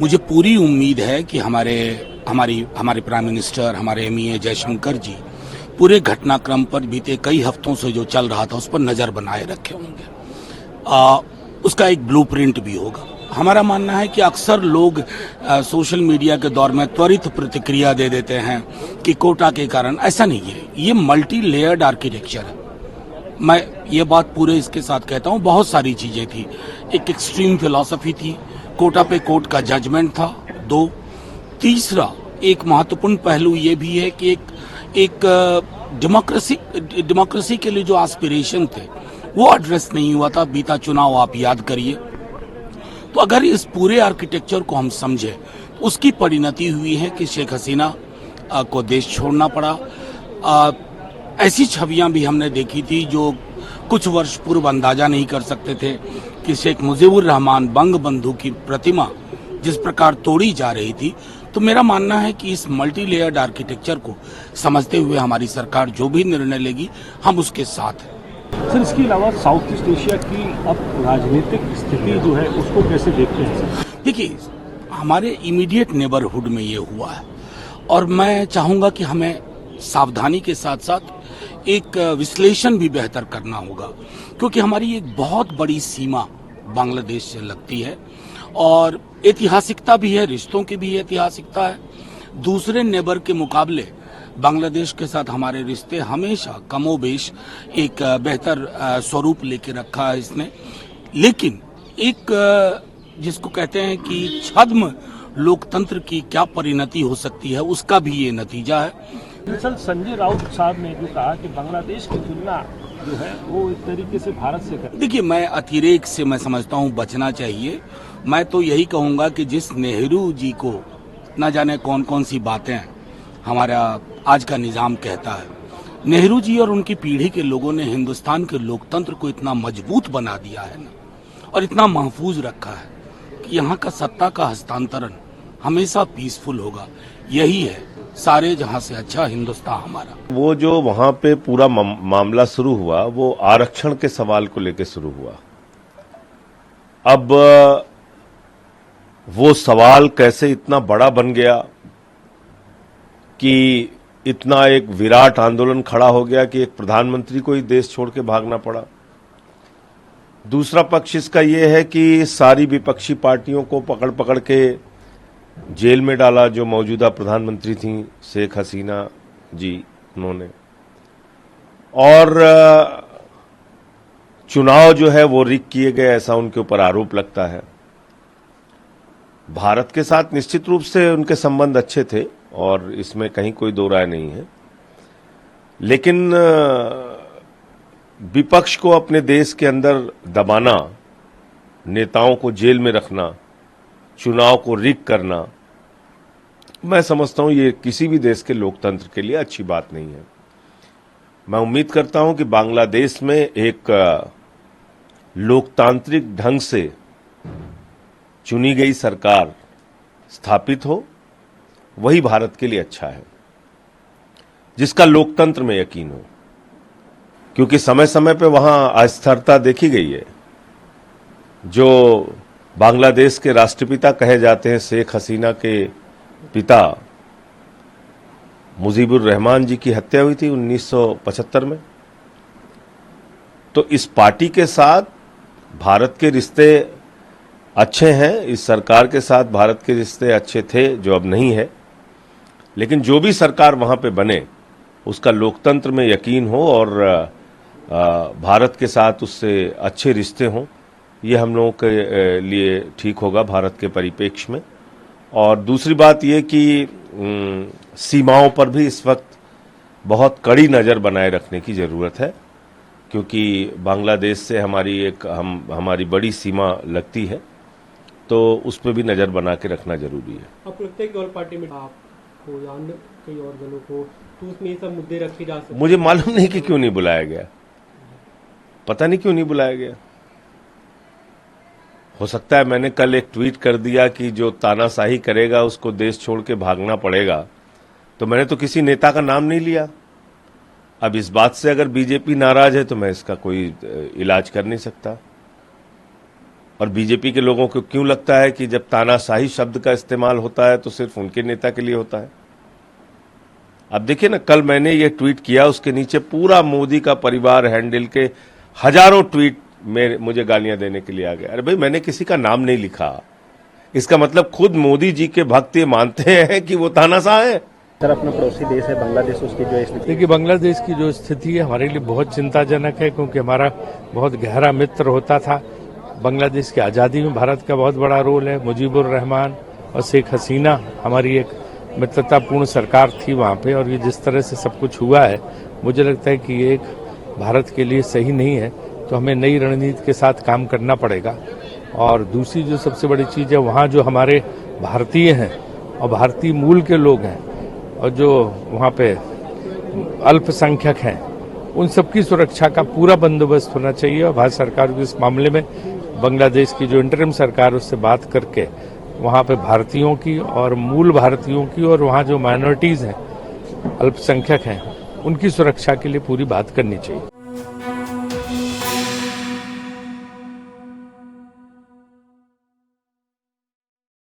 मुझे पूरी उम्मीद है कि हमारे प्राइम मिनिस्टर, हमारे एमईए जयशंकर जी पूरे घटनाक्रम पर बीते कई हफ्तों से जो चल रहा था उस पर नजर बनाए रखे होंगे। उसका एक ब्लूप्रिंट भी होगा। हमारा मानना है कि अक्सर लोग सोशल मीडिया के दौर में त्वरित प्रतिक्रिया दे देते हैं कि कोटा के कारण। ऐसा नहीं है, ये मल्टी लेयर्ड आर्किटेक्चर है। मैं ये बात पूरे इसके साथ कहता हूँ, बहुत सारी चीजें थी। एक एक्सट्रीम फिलॉसफी थी, कोटा पे कोर्ट का जजमेंट था। दो, तीसरा एक महत्वपूर्ण पहलू ये भी है कि एक डेमोक्रेसी के लिए जो एस्पिरेशन थे वो एड्रेस नहीं हुआ था। बीता चुनाव आप याद करिए। तो अगर इस पूरे आर्किटेक्चर को हम समझे तो उसकी परिणति हुई है कि शेख हसीना को देश छोड़ना पड़ा। ऐसी छवियां भी हमने देखी थी जो कुछ वर्ष पूर्व अंदाजा नहीं कर सकते थे कि शेख मुजीबुर रहमान बंग बंधु की प्रतिमा जिस प्रकार तोड़ी जा रही थी। तो मेरा मानना है कि इस मल्टी लेयर्ड आर्किटेक्चर को समझते हुए हमारी सरकार जो भी निर्णय लेगी हम उसके साथ हैं। सर, इसके अलावा साउथ ईस्ट एशिया की अब राजनीतिक स्थिति जो है उसको कैसे देखते हैं सर? देखिए, हमारे इमीडिएट नेबरहुड में ये हुआ है और मैं चाहूंगा कि हमें सावधानी के साथ साथ एक विश्लेषण भी बेहतर करना होगा, क्योंकि हमारी एक बहुत बड़ी सीमा बांग्लादेश से लगती है और ऐतिहासिकता भी है, रिश्तों की भी ऐतिहासिकता है। दूसरे नेबर के मुकाबले बांग्लादेश के साथ हमारे रिश्ते हमेशा कमोबेश एक बेहतर स्वरूप लेके रखा है इसने। लेकिन एक जिसको कहते हैं कि छद्म लोकतंत्र की क्या परिणति हो सकती है, उसका भी ये नतीजा है। दरअसल संजय राउत साहब ने जो कहा कि बांग्लादेश की तुलना जो है वो एक तरीके से भारत से कर। देखिए, मैं अतिरेक से मैं समझता हूँ बचना चाहिए। मैं तो यही कहूंगा कि जिस नेहरू जी को न जाने कौन कौन सी बातें हमारा आज का निजाम कहता है, नेहरू जी और उनकी पीढ़ी के लोगों ने हिंदुस्तान के लोकतंत्र को इतना मजबूत बना दिया है ना, और इतना महफूज रखा है कि यहाँ का सत्ता का हस्तांतरण हमेशा पीसफुल होगा। यही है सारे जहां से अच्छा हिंदुस्तान हमारा। वो जो वहां पे पूरा मामला शुरू हुआ वो आरक्षण के सवाल को लेकर शुरू हुआ। अब वो सवाल कैसे इतना बड़ा बन गया कि इतना एक विराट आंदोलन खड़ा हो गया कि एक प्रधानमंत्री को ही देश छोड़ के भागना पड़ा। दूसरा पक्ष इसका यह है कि सारी विपक्षी पार्टियों को पकड़ पकड़ के जेल में डाला। जो मौजूदा प्रधानमंत्री थी शेख हसीना जी, उन्होंने, और चुनाव जो है वो रिग किए गए, ऐसा उनके ऊपर आरोप लगता है। भारत के साथ निश्चित रूप से उनके संबंध अच्छे थे और इसमें कहीं कोई दो राय नहीं है, लेकिन विपक्ष को अपने देश के अंदर दबाना, नेताओं को जेल में रखना, चुनाव को रिग करना, मैं समझता हूं ये किसी भी देश के लोकतंत्र के लिए अच्छी बात नहीं है। मैं उम्मीद करता हूं कि बांग्लादेश में एक लोकतांत्रिक ढंग से चुनी गई सरकार स्थापित हो, वही भारत के लिए अच्छा है, जिसका लोकतंत्र में यकीन हो। क्योंकि समय समय पे वहां अस्थिरता देखी गई है। जो बांग्लादेश के राष्ट्रपिता कहे जाते हैं, शेख हसीना के पिता मुजीबुर रहमान जी की हत्या हुई थी 1975 में। तो इस पार्टी के साथ भारत के रिश्ते अच्छे हैं, इस सरकार के साथ भारत के रिश्ते अच्छे थे, जो अब नहीं है। लेकिन जो भी सरकार वहां पे बने उसका लोकतंत्र में यकीन हो और भारत के साथ उससे अच्छे रिश्ते हों, ये हम लोगों के लिए ठीक होगा भारत के परिप्रेक्ष्य में। और दूसरी बात ये कि सीमाओं पर भी इस वक्त बहुत कड़ी नज़र बनाए रखने की ज़रूरत है, क्योंकि बांग्लादेश से हमारी बड़ी सीमा लगती है, तो उस पर भी नज़र बना के रखना जरूरी है। आपको लगता है कि और पार्टी में आपको या अन्य कई और दलों को तो उसमें ये सब मुद्दे रखे जा सकते? मुझे मालूम नहीं कि क्यों नहीं बुलाया गया, पता नहीं क्यों नहीं बुलाया गया। हो सकता है मैंने कल एक ट्वीट कर दिया कि जो तानाशाही करेगा उसको देश छोड़ के भागना पड़ेगा, तो मैंने तो किसी नेता का नाम नहीं लिया। अब इस बात से अगर बीजेपी नाराज है तो मैं इसका कोई इलाज कर नहीं सकता। और बीजेपी के लोगों को क्यों लगता है कि जब तानाशाही शब्द का इस्तेमाल होता है तो सिर्फ उनके नेता के लिए होता है। अब देखिए ना, कल मैंने ये ट्वीट किया, उसके नीचे पूरा मोदी का परिवार हैंडल के हजारों ट्वीट में मुझे गालियां देने के लिए आ गए। अरे भाई, मैंने किसी का नाम नहीं लिखा, इसका मतलब खुद मोदी जी के भक्त ये मानते हैं कि वो तानाशाह है। सर, अपना पड़ोसी देश है बांग्लादेश, उसकी जो स्थिति, देखिए बांग्लादेश की जो स्थिति है हमारे लिए बहुत चिंताजनक है, क्योंकि हमारा बहुत गहरा मित्र होता था। बांग्लादेश की आज़ादी में भारत का बहुत बड़ा रोल है। मुजीबुर रहमान और शेख हसीना हमारी एक मित्रतापूर्ण सरकार थी वहाँ पे, और ये जिस तरह से सब कुछ हुआ है मुझे लगता है कि ये एक भारत के लिए सही नहीं है। तो हमें नई रणनीति के साथ काम करना पड़ेगा। और दूसरी जो सबसे बड़ी चीज़ है, वहाँ जो हमारे भारतीय हैं और भारतीय मूल के लोग हैं और जो वहाँ पे अल्पसंख्यक हैं, उन सबकी सुरक्षा का पूरा बंदोबस्त होना चाहिए। और भारत सरकार को इस मामले में बांग्लादेश की जो इंटरिम सरकार उससे बात करके वहाँ पे भारतीयों की और मूल भारतीयों की और वहाँ जो माइनॉरिटीज़ हैं, अल्पसंख्यक हैं, उनकी सुरक्षा के लिए पूरी बात करनी चाहिए।